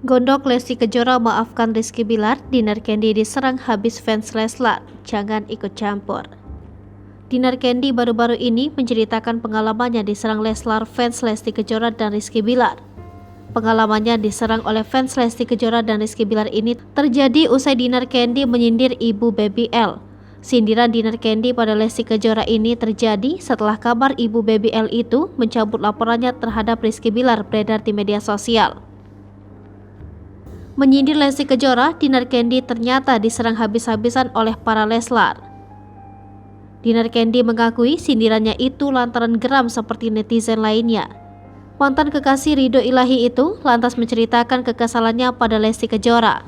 Gondok Lesti Kejora maafkan Rizky Bilar, Dinar Candy diserang habis fans Leslar, jangan ikut campur. Dinar Candy baru-baru ini menceritakan pengalamannya diserang Leslar fans Lesti Kejora dan Rizky Bilar. Pengalamannya diserang oleh fans Lesti Kejora dan Rizky Bilar ini terjadi usai Dinar Candy menyindir ibu Baby L. Sindiran Dinar Candy pada Lesti Kejora ini terjadi setelah kabar ibu Baby L itu mencabut laporannya terhadap Rizky Bilar beredar di media sosial. Menyindir Lesti Kejora, Dinar Candy ternyata diserang habis-habisan oleh para Leslar. Dinar Candy mengakui sindirannya itu lantaran geram seperti netizen lainnya. Mantan kekasih Ridho Ilahi itu lantas menceritakan kekesalannya pada Lesti Kejora.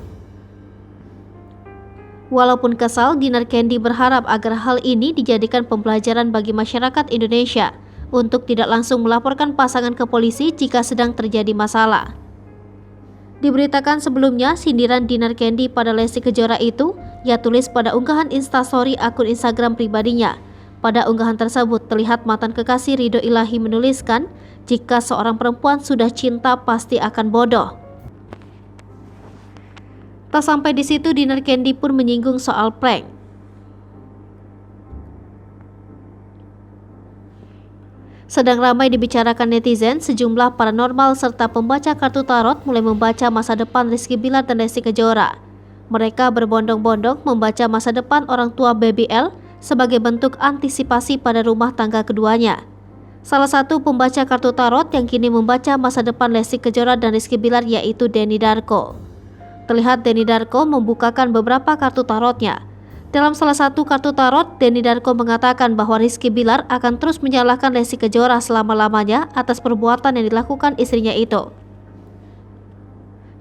Walaupun kesal, Dinar Candy berharap agar hal ini dijadikan pembelajaran bagi masyarakat Indonesia untuk tidak langsung melaporkan pasangan ke polisi jika sedang terjadi masalah. Diberitakan sebelumnya, sindiran Dinar Candy pada Lesti Kejora itu ia tulis pada unggahan Instastory akun Instagram pribadinya. Pada unggahan tersebut terlihat mantan kekasih Ridho Ilahi menuliskan, "Jika seorang perempuan sudah cinta pasti akan bodoh." Tak sampai di situ, Dinar Candy pun menyinggung soal prank. Sedang ramai dibicarakan netizen, sejumlah paranormal serta pembaca kartu tarot mulai membaca masa depan Rizky Bilar dan Lesti Kejora. Mereka berbondong-bondong membaca masa depan orang tua Baby L sebagai bentuk antisipasi pada rumah tangga keduanya. Salah satu pembaca kartu tarot yang kini membaca masa depan Lesti Kejora dan Rizky Bilar yaitu Denny Darko. Terlihat Denny Darko membukakan beberapa kartu tarotnya. Dalam salah satu kartu tarot, Denny Darko mengatakan bahwa Rizky Bilar akan terus menyalahkan Lesti Kejora selama-lamanya atas perbuatan yang dilakukan istrinya itu.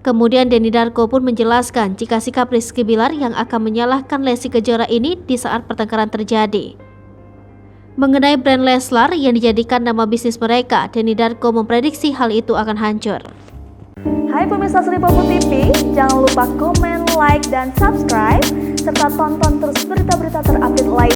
Kemudian Denny Darko pun menjelaskan jika sikap Rizky Bilar yang akan menyalahkan Lesti Kejora ini di saat pertengkaran terjadi. Mengenai brand Leslar yang dijadikan nama bisnis mereka, Denny Darko memprediksi hal itu akan hancur. Hai pemirsa Sri Popo TV, jangan lupa komen, like, dan subscribe, serta tonton terus berita-berita terupdate lain.